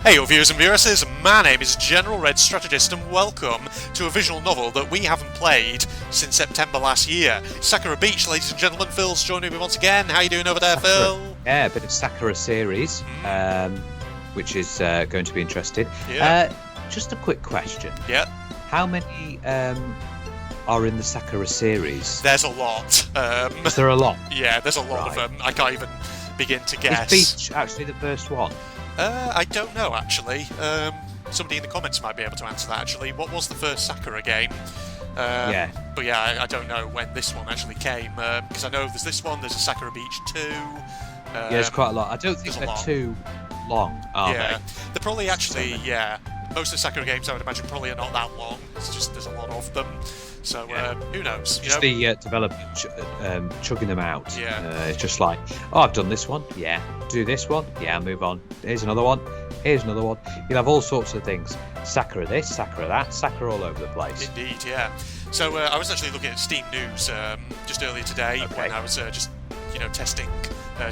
Hey, your viewers and viewresses, my name is General Red Strategist and welcome to a visual novel that we haven't played since September last year. Sakura Beach, ladies and gentlemen. Phil's joining me once again. How are you doing over there, Phil? Yeah, a bit of Sakura series, which is going to be interesting. Yeah. Just a quick question. Yeah. How many are in the Sakura series? There's a lot. Is there a lot? Yeah, there's a lot of them. I can't even begin to guess. Is Beach actually the first one? I don't know, actually. Somebody in the comments might be able to answer that, actually. What was the first Sakura game? Yeah. But yeah, I don't know when this one actually came, because I know there's this one, there's a Sakura Beach 2. Yeah, there's quite a lot. I don't think they're too long, are they? They're probably actually, most of the Sakura games I would imagine probably are not that long. It's just there's a lot of them. So who knows? Just the developer chugging them out. Yeah. It's just like, oh, I've done this one. Yeah. Do this one. Yeah. Move on. Here's another one. Here's another one. You'll have all sorts of things. Sakura this, Sakura that, Sakura all over the place. Indeed, yeah. So I was actually looking at Steam News just earlier today when I was just testing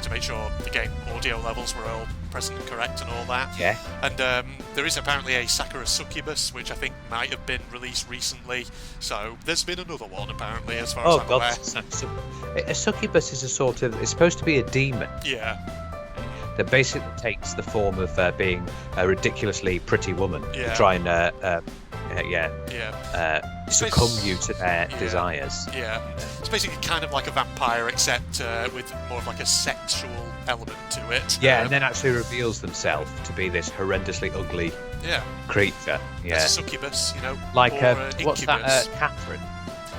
to make sure the game audio levels were all present and correct and all that. Yeah. And there is apparently a Sakura Succubus, which I think might have been released recently. So there's been another one apparently, as far as I'm aware. A succubus is it's supposed to be a demon. Yeah. That basically takes the form of being a ridiculously pretty woman to try and succumb you to their desires. Yeah, it's basically kind of like a vampire, except with more of like a sexual element to it. Yeah, and then actually reveals themselves to be this horrendously ugly creature. Yeah, it's a succubus, like or what's that? Catherine.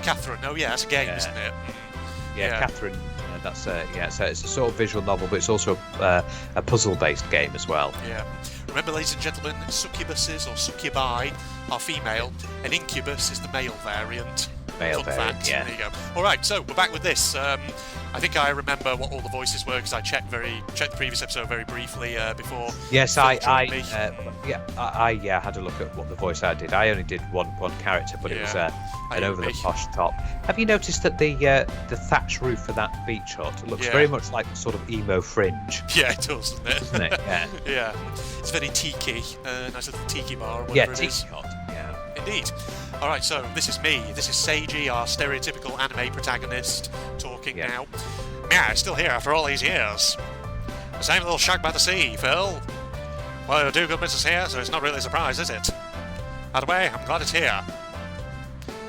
Catherine. Oh yeah, it's a game, isn't it? Yeah, Catherine. That's so it's a sort of visual novel, but it's also a puzzle-based game as well. Yeah. Remember, ladies and gentlemen, succubuses or succubi are female, and incubus is the male variant. Male variant, fact. There you go. All right, so we're back with this. I think I remember what all the voices were because I checked the previous episode very briefly before. Yes, I had a look at what the voice I did. I only did one character, but it was an over-the-posh top. Have you noticed that the thatch roof for that beach hut looks very much like sort of emo fringe? Yeah, it does, doesn't it? Doesn't it? Yeah. Yeah. It's very tiki, nice little tiki bar or whatever it is. Tiki hut. Yeah. Indeed. Alright, so this is me. This is Seiji, our stereotypical anime protagonist, talking now. Yeah, it's still here after all these years. The same little shack by the sea, Phil. Well, you do good business here, so it's not really a surprise, is it? Either way, I'm glad it's here.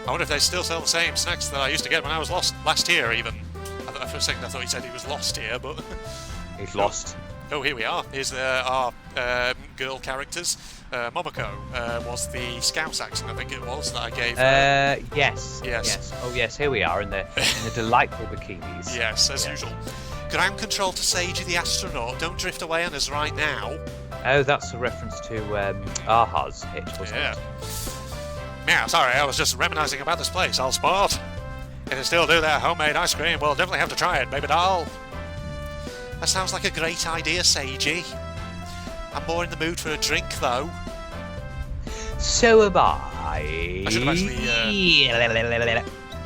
I wonder if they still sell the same snacks that I used to get when I was last here, even. For a second I thought he said he was lost here, but... He's lost. Oh, here we are. Here's our girl characters. Momoko was the Scouse accent, I think it was, that I gave her. Yes. Oh, yes, here we are in the delightful bikinis. Yes, as usual. Ground control to Seiji the astronaut. Don't drift away on us right now. Oh, that's a reference to Aha's hit, wasn't it? Yeah, sorry, I was just reminiscing about this place, I'll spot. If they still do their homemade ice cream, we'll definitely have to try it, baby doll. That sounds like a great idea, Seiji. I'm more in the mood for a drink, though. So am I. I should have actually...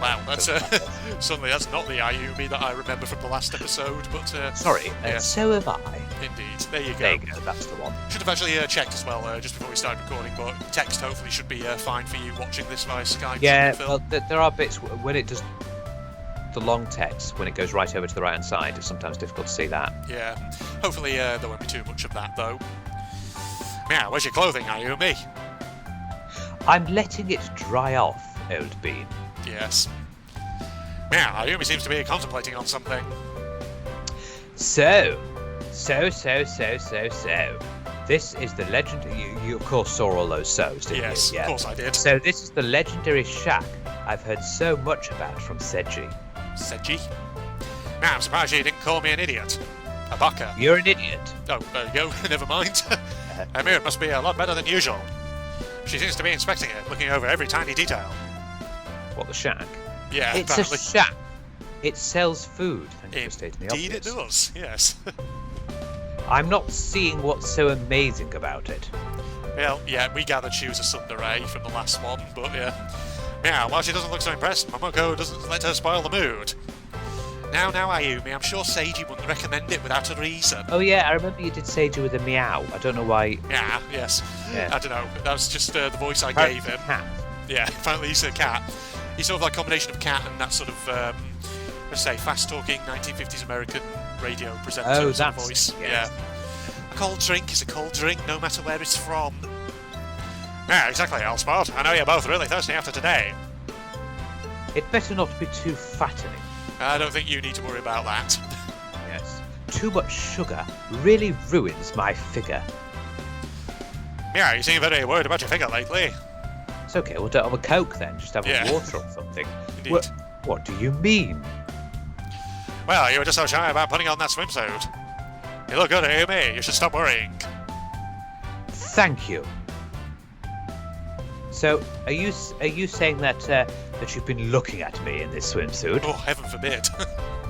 Wow, that's suddenly that's not the Ayumi that I remember from the last episode, but... Sorry, so am I. Indeed, there you go. There you go, that's the one. Should have actually checked as well, just before we started recording, but text hopefully should be fine for you watching this via Skype. Yeah, well, there are bits when it does... The long text, when it goes right over to the right hand side, it's sometimes difficult to see that. Yeah, hopefully there won't be too much of that though. Yeah, where's your clothing, Ayumi? I'm letting it dry off, old bean. Yes. Yeah, Ayumi seems to be contemplating on something. So. This is the legend. You of course saw all those so's, didn't you? Yes, of course I did. So this is the legendary shack I've heard so much about from Seiji. Seiji? Now, I'm surprised you didn't call me an idiot. A baka. You're an idiot. Oh, there you go. Never mind. Amir must be a lot better than usual. She seems to be inspecting it, looking over every tiny detail. What, the shack? Yeah, it's apparently. A shack. It sells food. Thank you for stating the obvious. Indeed it does, yes. I'm not seeing what's so amazing about it. Well, yeah, we gathered she was a tsundere from the last one, but yeah. Yeah, while she doesn't look so impressed, Momoko doesn't let her spoil the mood. Now, Ayumi, I'm sure Seiji wouldn't recommend it without a reason. Oh yeah, I remember you did Seiji with a meow. I don't know why. Yeah, yes. Yeah. I don't know. That was just the voice I gave him. Cat. Yeah, apparently he's a cat. He's sort of like a combination of cat and that sort of, let's say, fast-talking 1950s American radio presenter voice. Yes. Yeah. A cold drink is a cold drink, no matter where it's from. Yeah, exactly, Elspot. I know you're both really thirsty after today. It better not be too fattening. I don't think you need to worry about that. Yes. Too much sugar really ruins my figure. Yeah, you seem very worried about your figure lately. It's okay, we'll do it on a Coke then. Just have a water or something. Indeed. What do you mean? Well, you were just so shy about putting on that swimsuit. You look good, Ayumi. You should stop worrying. Thank you. So, are you saying that that you've been looking at me in this swimsuit? Oh, heaven forbid.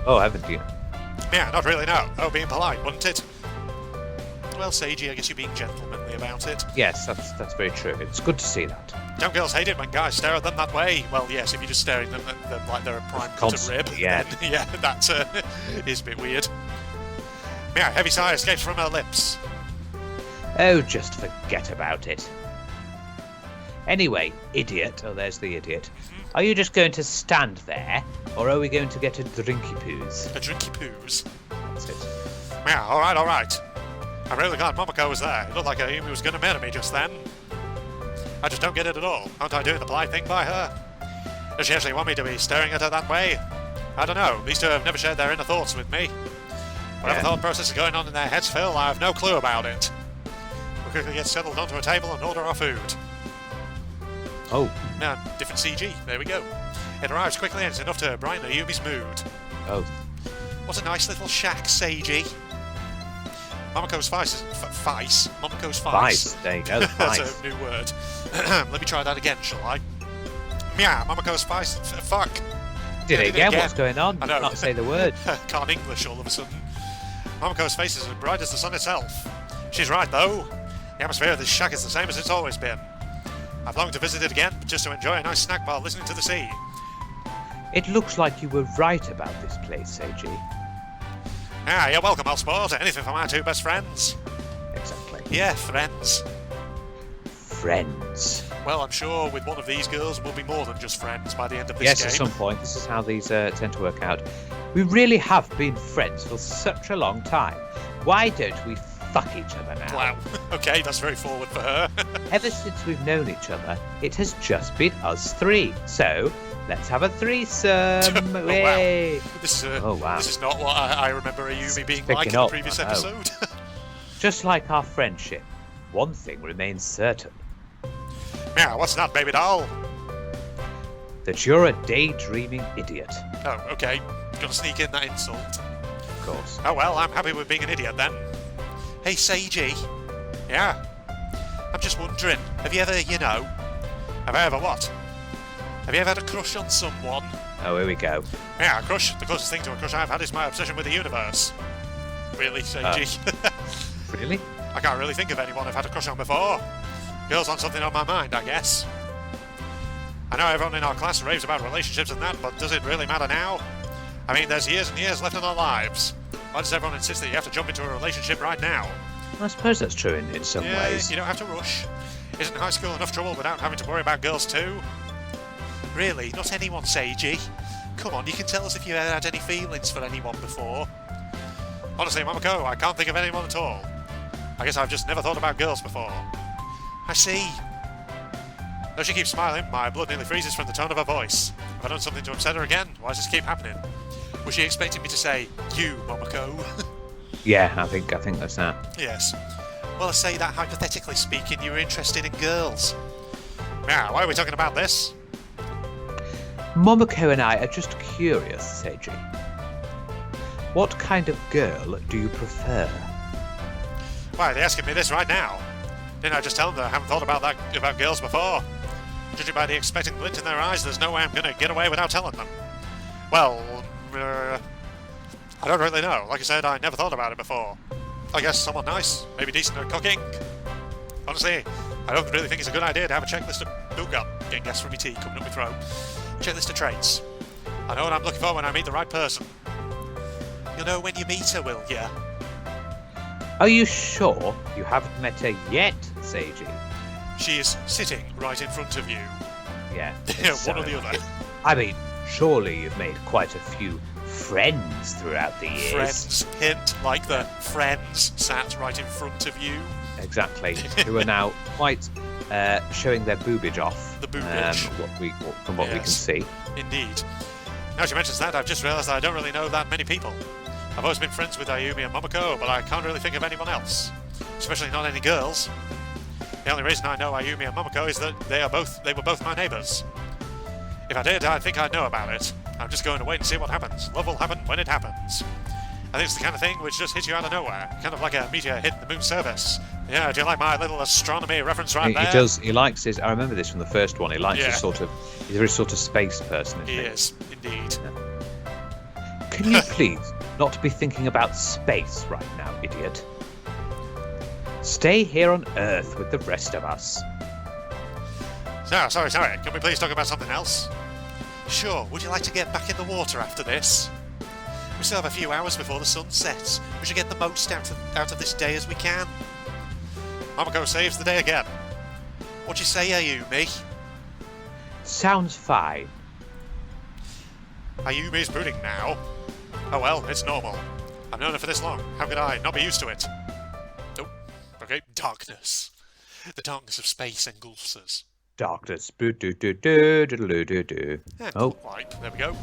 Oh, haven't you? Yeah, not really, no. Oh, being polite, wouldn't it? Well, Seiji, I guess you're being gentlemanly about it. Yes, that's very true. It's good to see that. Young girls hate it when guys stare at them that way. Well, yes, if you're just staring at them like they're a prime cut of rib, yeah. Then, yeah, that is a bit weird. Yeah, heavy sigh escapes from her lips. Oh, just forget about it. Anyway, idiot. Oh, there's the idiot. Are you just going to stand there, or are we going to get a drinky poos? A drinky poos? That's it. Yeah, alright. I'm really glad Momoko was there. It looked like Ayumi was going to murder me just then. I just don't get it at all. Aren't I doing the polite thing by her? Does she actually want me to be staring at her that way? I don't know. These two have never shared their inner thoughts with me. Whatever thought process is going on in their heads, Phil, I have no clue about it. We'll quickly get settled onto a table and order our food. Oh. Now, different CG. There we go. It arrives quickly and it's enough to brighten Ayumi's mood. Oh. What a nice little shack, Seiji. Momoko's Vice. Momoko's Vice. There you go. That's a new word. Let me try that again, shall I? Yeah, Momoko's Vice. Fuck. Did it again? What's going on? I know. Not say the word. Can't English all of a sudden. Momoko's face is as bright as the sun itself. She's right, though. The atmosphere of this shack is the same as it's always been. I've longed to visit it again, just to enjoy a nice snack while listening to the sea. It looks like you were right about this place, Seiji. Ah, you're welcome, Elsport. Anything for my two best friends. Exactly. Yeah, friends. Friends. Well, I'm sure with one of these girls we'll be more than just friends by the end of this game. Yes, at some point. This is how these tend to work out. We really have been friends for such a long time. Why don't we fuck each other now? Wow. Okay, that's very forward for her. Ever since we've known each other, it has just been us three. So, let's have a threesome. Oh, wow. This is not what I remember Ayumi being like in the previous episode. Just like our friendship, one thing remains certain. Yeah, what's that, baby doll? That you're a daydreaming idiot. Oh, okay. Gonna sneak in that insult. Of course. Oh well, I'm happy with being an idiot then. Hey, Seiji. Yeah? I'm just wondering, have you ever, have I ever what? Have you ever had a crush on someone? Oh, here we go. Yeah, a crush. The closest thing to a crush I've had is my obsession with the universe. Really, Seiji? Really? I can't really think of anyone I've had a crush on before. Girl's on something on my mind, I guess. I know everyone in our class raves about relationships and that, but does it really matter now? I mean, there's years and years left in our lives. Why does everyone insist that you have to jump into a relationship right now? I suppose that's true in some ways. You don't have to rush. Isn't high school enough trouble without having to worry about girls too? Really, not anyone, Seiji. Come on, you can tell us if you ever had any feelings for anyone before. Honestly, Momoko, I can't think of anyone at all. I guess I've just never thought about girls before. I see. Though she keeps smiling, my blood nearly freezes from the tone of her voice. Have I done something to upset her again? Why does this keep happening? Was she expecting me to say, you, Momoko? Yeah, I think that's that. Yes. Well, I say that hypothetically speaking, you were interested in girls. Now, why are we talking about this? Momoko and I are just curious, Seiji. What kind of girl do you prefer? Why are they asking me this right now? Didn't I just tell them that I haven't thought about girls before? Judging by the expectant glint in their eyes, there's no way I'm going to get away without telling them. Well, I don't really know. Like I said, I never thought about it before. I guess someone nice, maybe decent at cooking. Honestly, I don't really think it's a good idea to have a checklist of... getting gas from my tea coming up my throat. Checklist of traits. I know what I'm looking for when I meet the right person. You'll know when you meet her, will you? Are you sure you haven't met her yet, Seiji? She is sitting right in front of you. Yeah. One or the other. I mean, surely you've made quite a few friends throughout the years. Friends, hint, like the friends sat right in front of you. Exactly. Who are now quite showing their boobage off. The boobage. From what we can see. Indeed. Now she mentions that, I've just realised that I don't really know that many people. I've always been friends with Ayumi and Momoko, but I can't really think of anyone else. Especially not any girls. The only reason I know Ayumi and Momoko is that they were both my neighbours. If I did, I think I'd know about it. I'm just going to wait and see what happens. Love will happen when it happens. I think it's the kind of thing which just hits you out of nowhere. Kind of like a meteor hitting the moon's surface. Yeah, do you like my little astronomy reference there? He does. He likes his... I remember this from the first one. He likes his sort of... He's a very sort of space person, isn't he? He is, indeed. Yeah. Can you please not be thinking about space right now, idiot? Stay here on Earth with the rest of us. Sorry. Can we please talk about something else? Sure. Would you like to get back in the water after this? We still have a few hours before the sun sets. We should get the most out of this day as we can. Momoko saves the day again. What do you say, Ayumi? Sounds fine. Ayumi's brooding now. Oh well, it's normal. I've known her for this long. How could I not be used to it? Oh, okay. Darkness. The darkness of space engulfs us. Darkness. Yeah, right, there we go.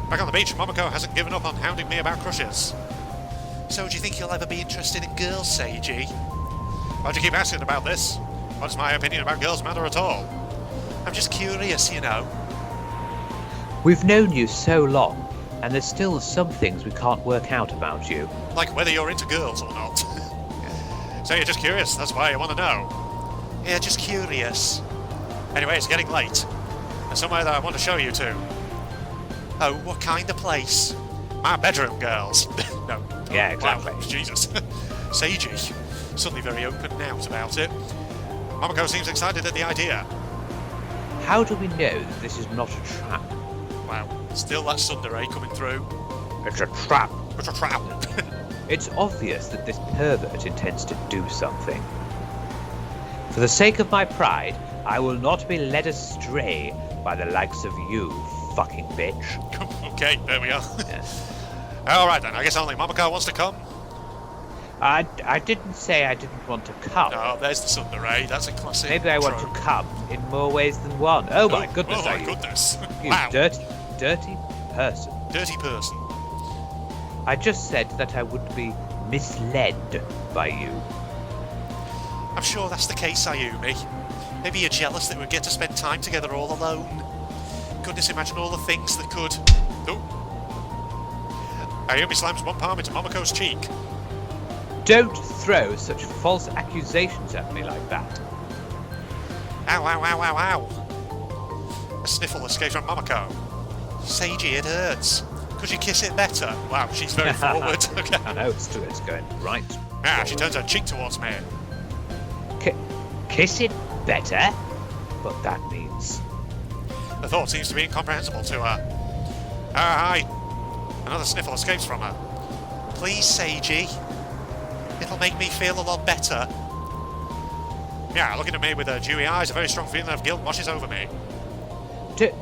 Back on the beach, Momoko hasn't given up on hounding me about crushes. So do you think you'll ever be interested in girls, Seiji? Why'd you keep asking about this? What does my opinion about girls matter at all? I'm just curious, you know. We've known you so long, and there's still some things we can't work out about you. Like whether you're into girls or not. So you're just curious, that's why you want to know. Yeah, just curious. Anyway, it's getting late. There's somewhere that I want to show you to. Oh, what kind of place? My bedroom, girls. No. Yeah, exactly. Wow, Jesus. Seiji, suddenly very open and out about it. Momoko seems excited at the idea. How do we know that this is not a trap? Wow, still that tsundere coming through. It's a trap. It's a trap. It's obvious that this pervert intends to do something. For the sake of my pride, I will not be led astray by the likes of you, fucking bitch. Okay, there we are. Yeah. Alright then, I guess only Momoko wants to come. I didn't say I didn't want to come. Oh, there's the tsundere. That's a classic Maybe I want trope. to come in more ways than one. Oh my goodness, Oh my goodness. You Wow. dirty person. Dirty person. I just said that I would be misled by you. I'm sure that's the case, Ayumi. Maybe you're jealous that we get to spend time together all alone. Goodness, imagine all the things that could... Oh. Ayumi slams one palm into Momoko's cheek. Don't throw such false accusations at me like that. Ow, ow, ow, ow, ow. A sniffle escapes from Momoko. Seiji, it hurts. Could you kiss it better? Wow, she's very forward. Okay. I know, it's going right. Ah, she turns her cheek towards me. Kiss it better? What that means. The thought seems to be incomprehensible to her. Hi. Another sniffle escapes from her. Please, Seiji. It'll make me feel a lot better. Yeah, looking at me with her dewy eyes, a very strong feeling of guilt washes over me.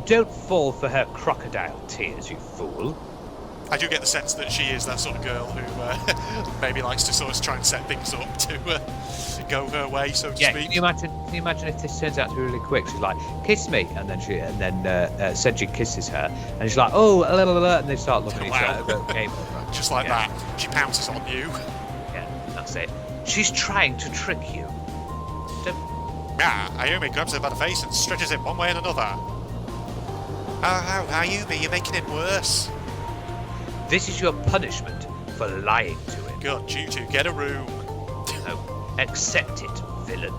Don't fall for her crocodile tears, you fool. I do get the sense that she is that sort of girl who maybe likes to sort of try and set things up to go her way, so to speak. Can you imagine if this turns out to be really quick? She's like, "Kiss me," and then Seiji kisses her, and she's like, "Oh," and they start looking at each other. Game over. Just like that, she pounces on you. Yeah, that's it. She's trying to trick you. Yeah, Ayumi grabs her by the face and stretches it one way and another. Oh, Ayumi, you're making it worse. This is your punishment for lying to him. Got you to get a room. No, accept it, villain.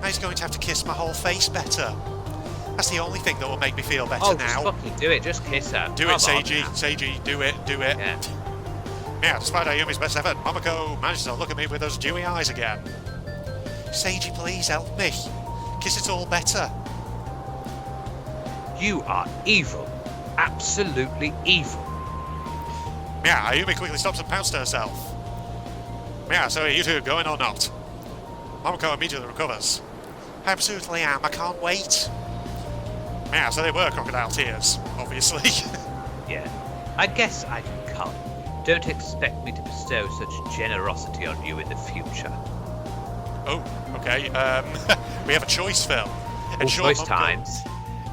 Now he's going to have to kiss my whole face better. That's the only thing that will make me feel better now. Just fucking do it, just kiss her. Do it, Seiji. Seiji, do it. Yeah. Yeah, despite Ayumi's best effort, Momoko manages to look at me with those dewy eyes again. Seiji, please help me. Kiss it all better. You are evil. Absolutely evil. Yeah, Ayumi quickly stops and pouts to herself. Yeah, so are you two going or not? Momoko immediately recovers. I absolutely am, I can't wait. Yeah, so they were crocodile tears, obviously. Yeah. I guess I can come. Don't expect me to bestow such generosity on you in the future. Oh, okay. We have a choice, Phil. All choice times.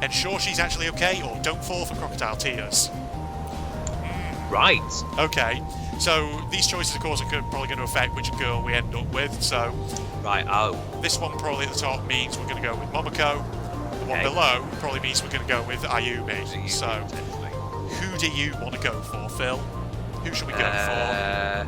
Ensure she's actually okay, or don't fall for crocodile tears. Right. Okay. So these choices, of course, are probably going to affect which girl we end up with. So right. Oh. This one probably at the top means we're going to go with Momoko. The one below probably means we're going to go with Ayumi. So who do you want to go for, Phil? Who should we go for?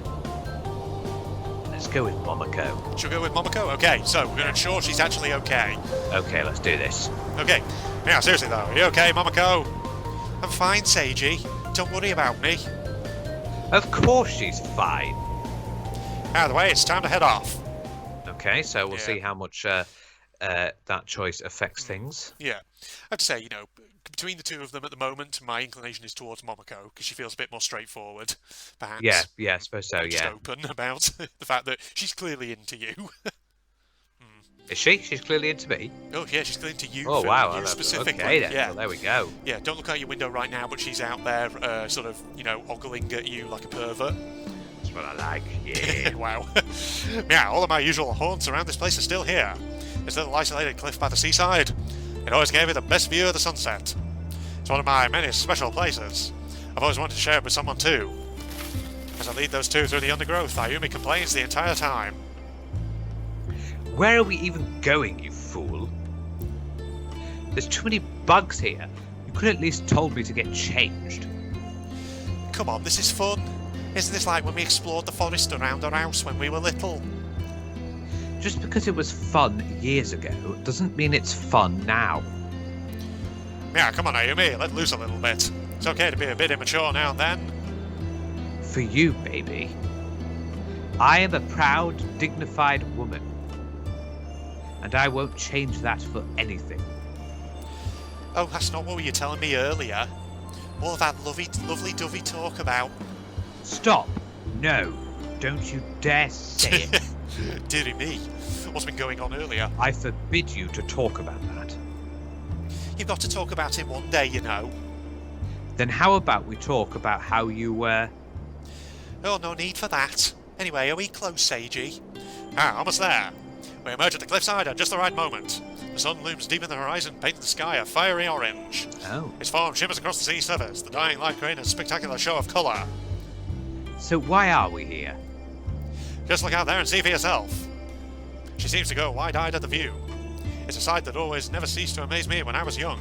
Let's go with Momoko. Should we go with Momoko? Okay, so we're going to ensure she's actually okay. Okay, let's do this. Okay. Now, seriously though, are you okay, Momoko? I'm fine, Seiji. Don't worry about me. Of course she's fine. Out of the way, it's time to head off. Okay, so we'll see how much that choice affects things. Yeah. I have to say, between the two of them at the moment, my inclination is towards Momoko, because she feels a bit more straightforward, perhaps. Yeah, I suppose so, just open about the fact that she's clearly into you. Is she? She's clearly into me? Oh, yeah, she's clearly into you. Oh, Phil, wow. you specifically. Okay, then. Yeah. Well, there we go. Yeah, don't look out your window right now, but she's out there, sort of, ogling at you like a pervert. That's what I like, yeah. Wow. Yeah, all of my usual haunts around this place are still here. This little isolated cliff by the seaside. It always gave me the best view of the sunset. It's one of my many special places. I've always wanted to share it with someone too. As I lead those two through the undergrowth, Ayumi complains the entire time. Where are we even going, you fool? There's too many bugs here. You could at least told me to get changed. Come on, this is fun. Isn't this like when we explored the forest around our house when we were little? Just because it was fun years ago doesn't mean it's fun now. Yeah, come on, Ayumi, let loose a little bit. It's okay to be a bit immature now and then. For you, baby. I am a proud, dignified woman. And I won't change that for anything. Oh, that's not what you were telling me earlier. All of that lovely-dovey talk about... Stop! No, don't you dare say it. Dearie me, what's been going on earlier? I forbid you to talk about that. You've got to talk about it one day, Then how about we talk about how you were... Oh, no need for that. Anyway, are we close, Seiji? Almost there. We emerge at the cliffside at just the right moment. The sun looms deep in the horizon, painting the sky a fiery orange. Oh. Its form shimmers across the sea surface, the dying light creating a spectacular show of colour. So why are we here? Just look out there and see for yourself. She seems to go wide-eyed at the view. It's a sight that always never ceased to amaze me when I was young.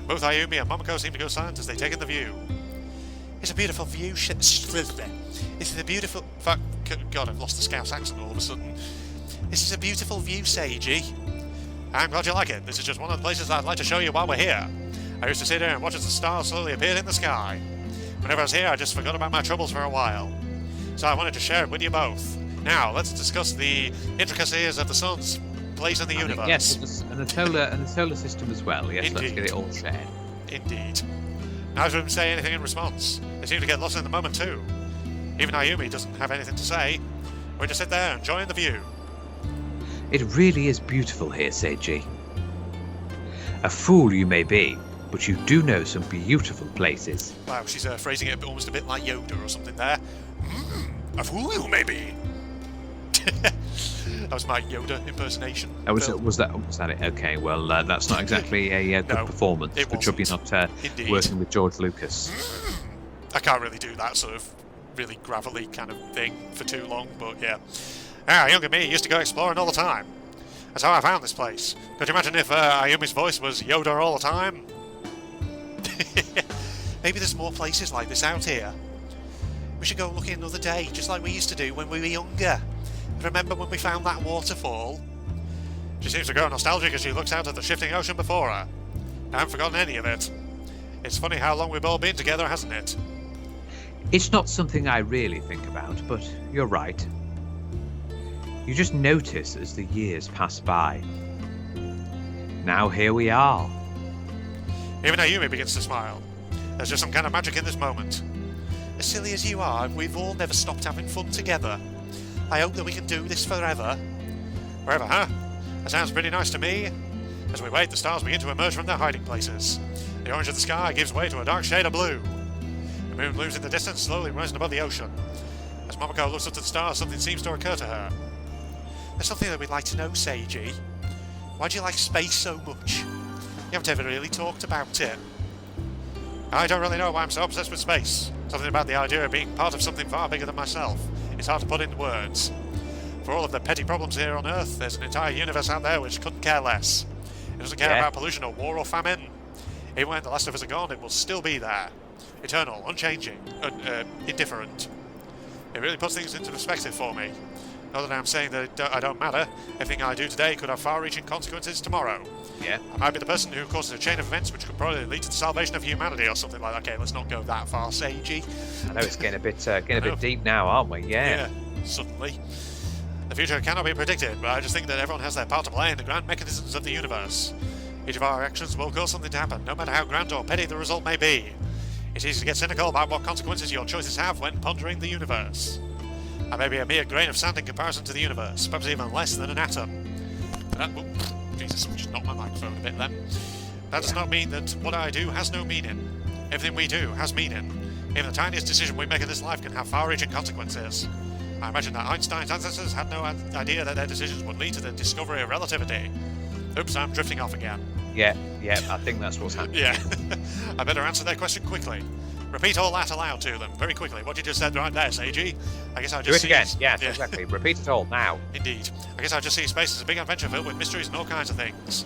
Both Ayumi and Momoko seem to go silent as they take in the view. It's a beautiful view. It's a beautiful... God, I've lost the Scouse accent all of a sudden. This is a beautiful view, Seiji. I'm glad you like it. This is just one of the places I'd like to show you while we're here. I used to sit here and watch as the stars slowly appeared in the sky. Whenever I was here, I just forgot about my troubles for a while. So I wanted to share it with you both. Now, let's discuss the intricacies of the sun's place in the universe. Yes, and the solar system as well. Yes, Indeed. Let's get it all shared. Indeed. Neither of them say anything in response. They seem to get lost in the moment too. Even Ayumi doesn't have anything to say. We just sit there enjoying the view. It really is beautiful here, Seiji. A fool you may be, but you do know some beautiful places. Wow, she's phrasing it almost a bit like Yoda or something there. A fool you may be. That was my Yoda impersonation. Was that it? Okay, well, that's not exactly a good performance. Good job you're not working with George Lucas. I can't really do that sort of really gravelly kind of thing for too long, but yeah. Younger me used to go exploring all the time. That's how I found this place. Could you imagine if Ayumi's voice was Yoda all the time? Maybe there's more places like this out here. We should go looking another day, just like we used to do when we were younger. Remember when we found that waterfall? She seems to grow nostalgic as she looks out at the shifting ocean before her. I haven't forgotten any of it. It's funny how long we've all been together, hasn't it? It's not something I really think about, but you're right. You just notice as the years pass by. Now here we are. Even Ayumi begins to smile. There's just some kind of magic in this moment. as silly as you are, we've all never stopped having fun together. I hope that we can do this forever. Forever, huh? That sounds pretty nice to me. As we wait, the stars begin to emerge from their hiding places. The orange of the sky gives way to a dark shade of blue. The moon looms in the distance, slowly rising above the ocean. As Momoko looks up to the stars, something seems to occur to her. There's something that we'd like to know, Seiji. Why do you like space so much? You haven't ever really talked about it. I don't really know why I'm so obsessed with space. Something about the idea of being part of something far bigger than myself. It's hard to put into words. For all of the petty problems here on Earth, there's an entire universe out there which couldn't care less. It doesn't care about pollution or war or famine. Even when the last of us are gone, it will still be there. Eternal, unchanging, indifferent. It really puts things into perspective for me. Not that I'm saying that I don't matter. Everything I do today could have far-reaching consequences tomorrow. Yeah. I might be the person who causes a chain of events which could probably lead to the salvation of humanity or something like that. Okay, let's not go that far, Seiji. I know it's getting a bit deep now, aren't we? Yeah. Suddenly. The future cannot be predicted, but I just think that everyone has their part to play in the grand mechanisms of the universe. Each of our actions will cause something to happen, no matter how grand or petty the result may be. It's easy to get cynical about what consequences your choices have when pondering the universe. I may be a mere grain of sand in comparison to the universe, perhaps even less than an atom. Jesus, I just knocked my microphone a bit then. That does not mean that what I do has no meaning. Everything we do has meaning. Even the tiniest decision we make in this life can have far-reaching consequences. I imagine that Einstein's ancestors had no idea that their decisions would lead to the discovery of relativity. Oops, I'm drifting off again. Yeah, I think that's what's happening. Yeah. I better answer their question quickly. Repeat all that aloud to them, very quickly. What you just said right there, Seiji. I guess I just do it again. Yes, exactly. Repeat it all now. Indeed. I guess I just see space as a big adventure filled with mysteries and all kinds of things.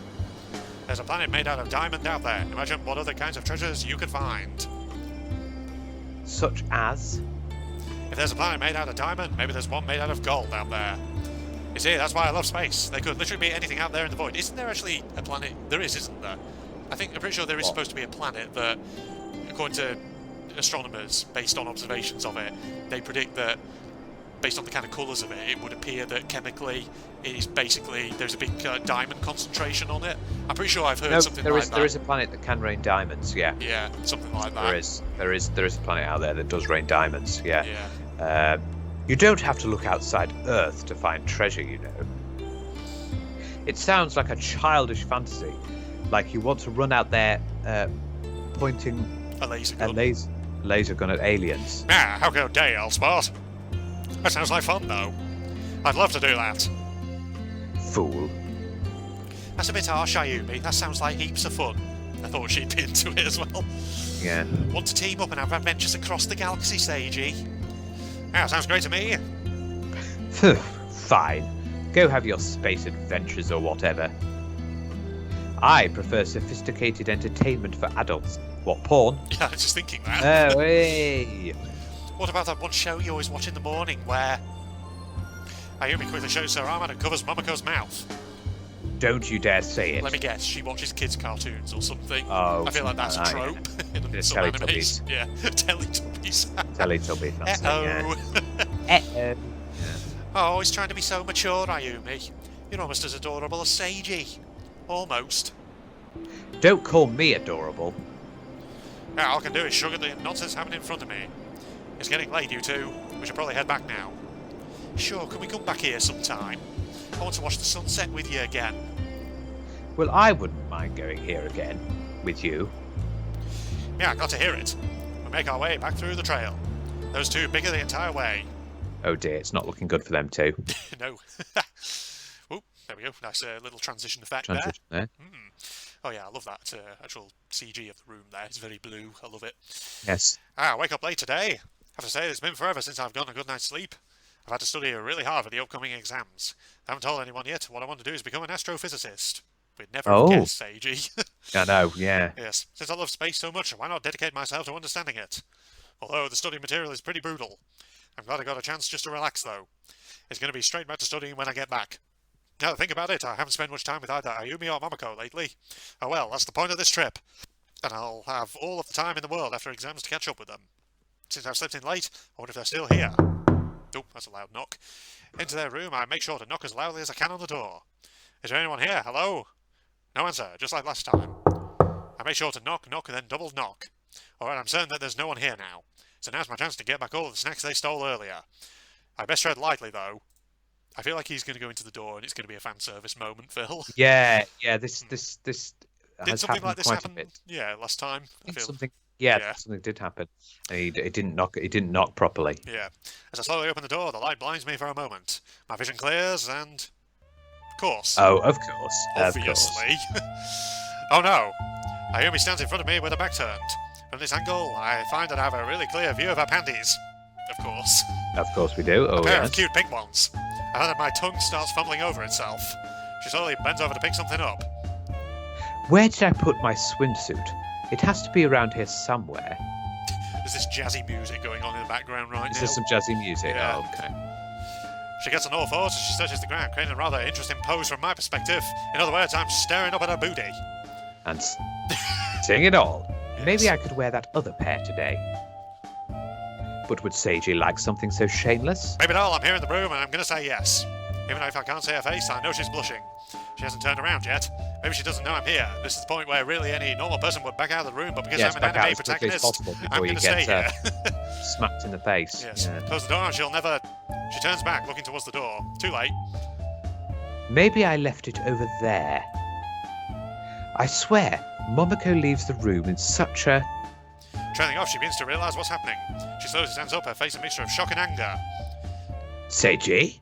There's a planet made out of diamond out there. Imagine what other kinds of treasures you could find. Such as? If there's a planet made out of diamond, maybe there's one made out of gold out there. You see, that's why I love space. There could literally be anything out there in the void. Isn't there actually a planet? There is, isn't there? I'm pretty sure there is supposed to be a planet that, according to astronomers, based on observations of it, they predict that, based on the kind of colours of it, it would appear that chemically it is basically, there's a big diamond concentration on it. I'm pretty sure I've heard something like that. There is a planet that can rain diamonds, yeah. Yeah, something like that. There is a planet out there that does rain diamonds, yeah. You don't have to look outside Earth to find treasure, you know. It sounds like a childish fantasy, like you want to run out there pointing a laser gun. Laser gun at aliens. Ah, how go day, old sport. That sounds like fun, though. I'd love to do that. Fool. That's a bit harsh, Ayumi. That sounds like heaps of fun. I thought she'd be into it as well. Yeah. Want to team up and have adventures across the galaxy, Seiji? Yeah, sounds great to me. Fine. Go have your space adventures or whatever. I prefer sophisticated entertainment for adults. What, porn? Yeah, I was just thinking that. Oh, hey. What about that one show you always watch in the morning where Ayumi quickly shows her arm and it covers Momoko's mouth? Don't you dare say it. Let me guess, she watches kids' cartoons or something. Oh, I feel like that's a trope in some animes. Yeah, Teletubbies. Teletubbies, that's Uh-oh. Oh, he's trying to be so mature, Ayumi. You're almost as adorable as Seiji. Almost. Don't call me adorable. Yeah, all I can do is shrug at the nonsense happening in front of me. It's getting late, you two. We should probably head back now. Sure, can we come back here sometime? I want to watch the sunset with you again. Well, I wouldn't mind going here again. With you. Yeah, I got to hear it. We make our way back through the trail. Those two bigger the entire way. Oh dear, it's not looking good for them too. No. Oop, there we go. Nice little transition effect there. Oh yeah, I love that actual CG of the room there. It's very blue. I love it. Yes. I wake up late today. Have to say, it's been forever since I've gotten a good night's sleep. I've had to study really hard for the upcoming exams. I haven't told anyone yet. What I want to do is become an astrophysicist. We'd never have guessed, Seiji. I know, yeah. Yes. Since I love space so much, why not dedicate myself to understanding it? Although the study material is pretty brutal. I'm glad I got a chance just to relax, though. It's going to be straight back to studying when I get back. Now that I think about it, I haven't spent much time with either Ayumi or Momoko lately. Oh well, that's the point of this trip. And I'll have all of the time in the world after exams to catch up with them. Since I've slept in late, I wonder if they're still here. Oh, that's a loud knock. Into their room, I make sure to knock as loudly as I can on the door. Is there anyone here? Hello? No answer, just like last time. I make sure to knock, and then double knock. Alright, I'm certain that there's no one here now. So now's my chance to get back all of the snacks they stole earlier. I best tread lightly, though. I feel like he's going to go into the door and it's going to be a fan service moment, Phil. Yeah. This Did has something happened like this quite happen? a bit. Yeah, last time. I feel. Something did happen. It didn't knock properly. Yeah. As I slowly open the door, the light blinds me for a moment. My vision clears and... Of course. Oh, of course. Obviously. Oh no! I hear me stands in front of me with her back turned. From this angle, I find that I have a really clear view of her panties. Of course. Of course we do. Oh, A pair yes. of cute pink ones. I find that my tongue starts fumbling over itself. She slowly bends over to pick something up. Where did I put my swimsuit? It has to be around here somewhere. There's this jazzy music going on in the background right Is now. there some jazzy music? Yeah. Oh, okay. She gets on all fours as she searches the ground, creating a rather interesting pose from my perspective. In other words, I'm staring up at her booty. And seeing it all. Yes. Maybe I could wear that other pair today. But would Seiji like something so shameless? Baby doll, I'm here in the room and I'm going to say yes. Even if I can't see her face, I know she's blushing. She hasn't turned around yet. Maybe she doesn't know I'm here. This is the point where really any normal person would back out of the room, but because Yes, I'm an back out anime as quickly as protagonist, possible I'm before going you to stay get here. smacked in the face. Yes. Yeah. Close the door and she'll never... She turns back, looking towards the door. Too late. Maybe I left it over there. I swear, Momoko leaves the room in such a... Trailing off, she begins to realise what's happening. She slowly stands up, her face a mixture of shock and anger. Seiji?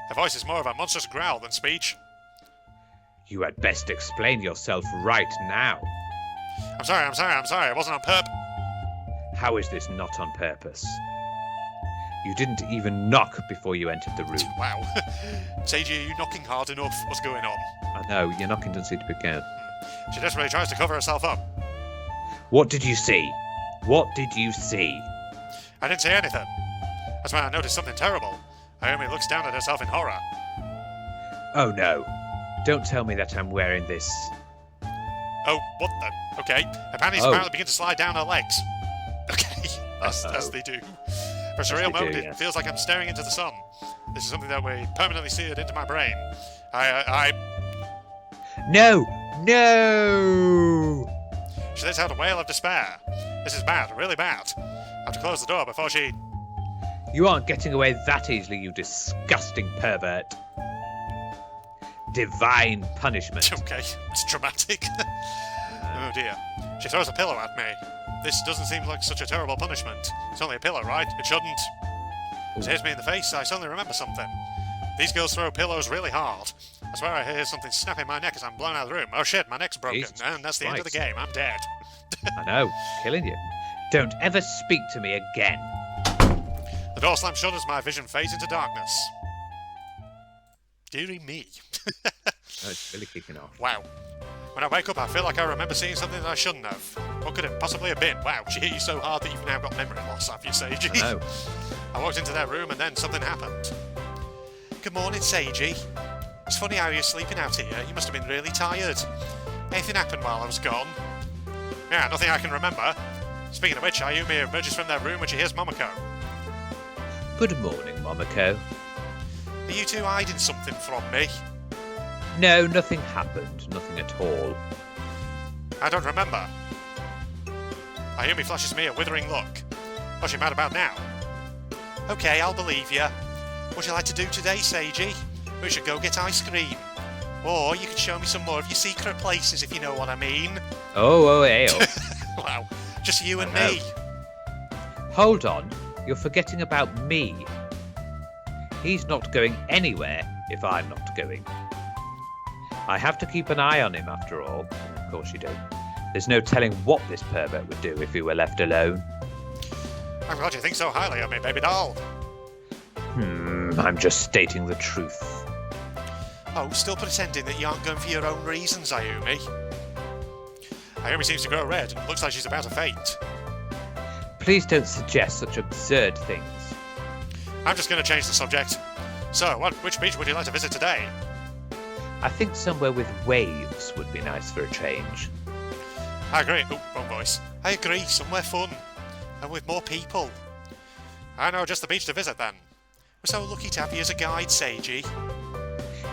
Her voice is more of a monstrous growl than speech. You had best explain yourself right now. I'm sorry. It wasn't on purpose. How is this not on purpose? You didn't even knock before you entered the room. Wow. Seiji, are you knocking hard enough? What's going on? I know, your knocking doesn't seem to begin. She desperately tries to cover herself up. What did you see? What did you see? I didn't say anything. That's when I noticed something terrible. Naomi looks down at herself in horror. Oh no. Don't tell me that I'm wearing this. Oh, what the? Okay. Her panties apparently begin to slide down her legs. Okay. As they do. For a surreal moment, it feels like I'm staring into the sun. This is something that we permanently seared into my brain. No! No! She lets out a wail of despair. This is bad, really bad. I have to close the door before she... You aren't getting away that easily, you disgusting pervert. Divine punishment. Okay, it's dramatic. Oh dear. She throws a pillow at me. This doesn't seem like such a terrible punishment. It's only a pillow, right? It shouldn't. As it hits me in the face, I suddenly remember something. These girls throw pillows really hard. I swear I hear something snapping my neck as I'm blown out of the room. Oh shit, my neck's broken. Jesus And that's the end of the Christ. game. I'm dead. I know, killing you. Don't ever speak to me again. The door slams shut as my vision fades into darkness. Dearie me. Oh, it's really kicking off. Wow. When I wake up, I feel like I remember seeing something that I shouldn't have. What could it possibly have been? Wow, she hit you so hard that you've now got memory loss, have you, Seiji? I know. I walked into that room and then something happened. Good morning, Seiji. It's funny how you're sleeping out here. You must have been really tired. Anything happened while I was gone? Yeah, nothing I can remember. Speaking of which, Ayumi emerges from that room when she hears Momoko. Good morning, Momoko. Are you two hiding something from me? No, nothing happened. Nothing at all. I don't remember. Ayumi flashes me a withering look. What's she mad about now? Okay, I'll believe you. What would you like to do today, Seiji? We should go get ice cream. Or you could show me some more of your secret places, if you know what I mean. Oh, ale. Wow, just you and I know. me. Hold on. You're forgetting about me. He's not going anywhere if I'm not going. I have to keep an eye on him, after all. Of course you do. There's no telling what this pervert would do if he were left alone. I'm glad you think so highly of me, baby doll. I'm just stating the truth. Oh, still pretending that you aren't going for your own reasons, Ayumi. Ayumi seems to grow red and looks like she's about to faint. Please don't suggest such absurd things. I'm just going to change the subject. So, which beach would you like to visit today? I think somewhere with waves would be nice for a change. I agree. Oh, wrong voice. I agree, somewhere fun. And with more people. I know just the beach to visit then. We're so lucky to have you as a guide, Seiji.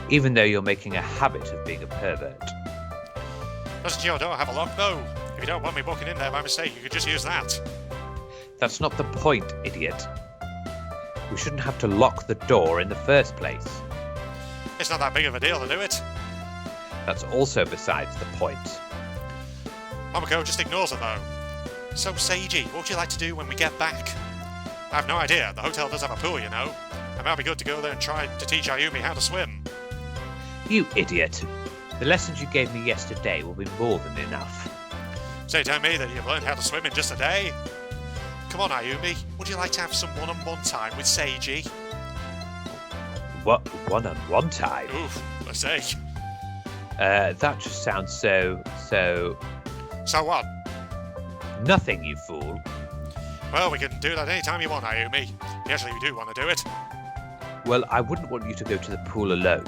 Even though you're making a habit of being a pervert. Doesn't your door have a lock, though? If you don't want me walking in there by mistake, you could just use that. That's not the point, idiot. We shouldn't have to lock the door in the first place. It's not that big of a deal to do it. That's also besides the point. Momoko just ignores it though. So, Seiji, what would you like to do when we get back? I have no idea. The hotel does have a pool, you know. It might be good to go there and try to teach Ayumi how to swim. You idiot. The lessons you gave me yesterday will be more than enough. So you tell me that you've learned how to swim in just a day? Come on, Ayumi. Would you like to have some one-on-one time with Seiji? What? One-on-one time? Oof, I say. That just sounds so... So what? Nothing, you fool. Well, we can do that any time you want, Ayumi. If you actually do want to do it. Well, I wouldn't want you to go to the pool alone.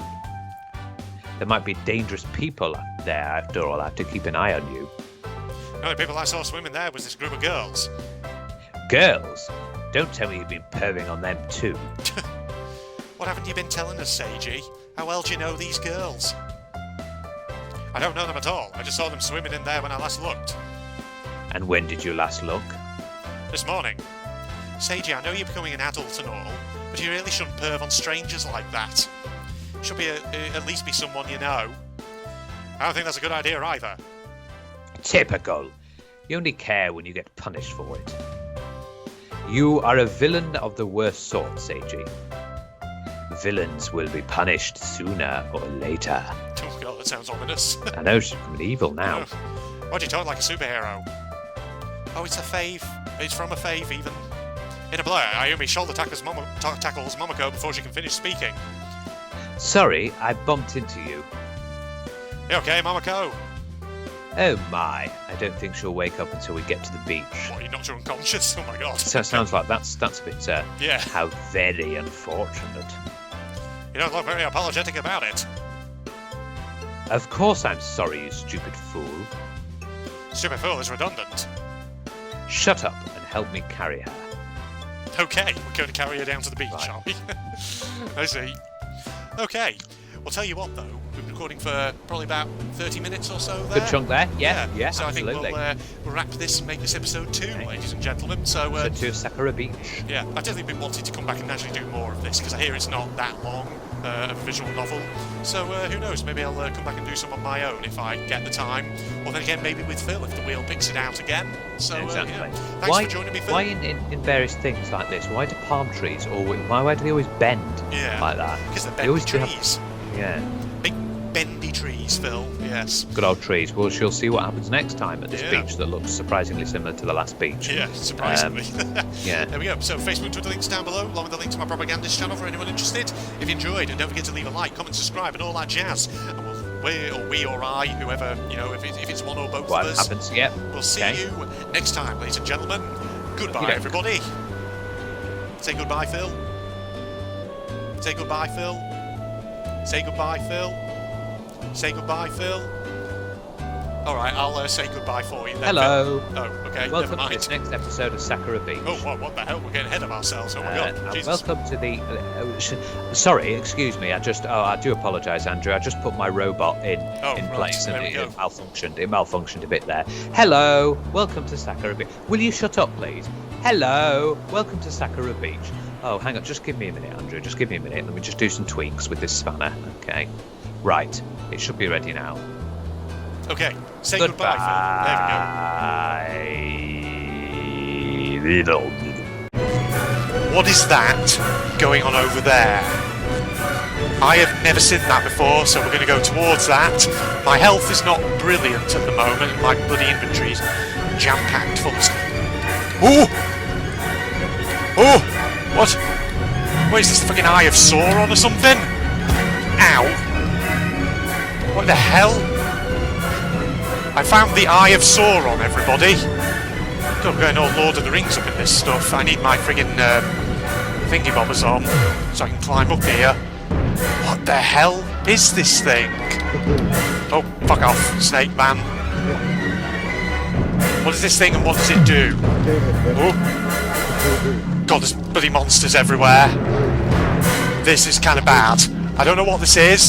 There might be dangerous people there after all. I have to keep an eye on you. The only people I saw swimming there was this group of girls. Girls? Don't tell me you've been perving on them too. What haven't you been telling us, Seiji? How well do you know these girls? I don't know them at all. I just saw them swimming in there when I last looked. And when did you last look? This morning. Seiji, I know you're becoming an adult and all, but you really shouldn't perv on strangers like that. Should be at least be someone you know. I don't think that's a good idea either. Typical. You only care when you get punished for it. You are a villain of the worst sort, Seiji. Villains will be punished sooner or later. Oh god, that sounds ominous. I know she's becoming evil now. Why do you talk like a superhero? Oh, it's a fave. It's from a fave, even. In a blur, Ayumi shoulder tackles Momoko before she can finish speaking. Sorry, I bumped into you. You okay, Momoko? Oh my, I don't think she'll wake up until we get to the beach. What, you knocked her unconscious? Oh my god. So it sounds like that's a bit, yeah. How very unfortunate. You don't look very apologetic about it. Of course I'm sorry, you stupid fool. Stupid fool is redundant. Shut up and help me carry her. Okay, we're going to carry her down to the beach, Right. are we? I see. Okay, well tell you what though, we've been recording for probably about 30 minutes or so there. Good chunk there, yeah, So absolutely. I think we'll wrap this and make this episode 2, ladies and gentlemen. So, To Sakura Beach. yeah, I've definitely been wanting to come back and actually do more of this, because I hear it's not that long of a visual novel. So who knows, maybe I'll come back and do some on my own if I get the time. Or then again, maybe with Phil if the wheel picks it out again. So, Exactly. yeah. Thanks for joining me, Phil. Why in various things like this, why do palm trees always, why do they always bend like that? Because they're They bendy always do trees. Yeah. Big bendy trees, Phil. Yes. Good old trees. Well, she'll see what happens next time at this Yeah. beach that looks surprisingly similar to the last beach. Yeah, surprisingly. Yeah. There we go. So Facebook, Twitter links down below, along with the link to my propagandist channel for anyone interested. If you enjoyed, and don't forget to leave a like, comment, subscribe, and all that jazz. And we or I, whoever, if it's one or both What of us, happens? Yep. we'll see Okay. you next time, ladies and gentlemen. Goodbye, Okey-doke. everybody. Say goodbye, Phil. Say goodbye, Phil. Say goodbye, Phil. Say goodbye, Phil. Alright, I'll say goodbye for you then. Hello. Phil. Oh, okay, never Welcome to mind. this next episode of Sakura Beach. Oh, what the hell? We're getting ahead of ourselves. Oh my god, And Jesus. welcome to the. Sorry, excuse me. I do apologise, Andrew. I just put my robot in right, place there and we go. it malfunctioned. It malfunctioned a bit there. Hello, welcome to Sakura Beach. Will you shut up, please? Hello, welcome to Sakura Beach. Oh, hang on, just give me a minute, Andrew. Just give me a minute. Let me just do some tweaks with this spanner. Okay, right. It should be ready now. Okay, say goodbye, Phil. There we go. What is that going on over there? I have never seen that before, so we're going to go towards that. My health is not brilliant at the moment. My bloody inventory is jam-packed full of stuff. Ooh! Oh! What? What is this, the fucking Eye of Sauron or something? Ow! What the hell? I found the Eye of Sauron, everybody. God, we're going all Lord of the Rings up in this stuff. I need my friggin' thingy-bobbers on so I can climb up here. What the hell is this thing? Oh, fuck off, Snake Man. What is this thing and what does it do? Oh. God, there's bloody monsters everywhere. This is kind of bad. I don't know what this is.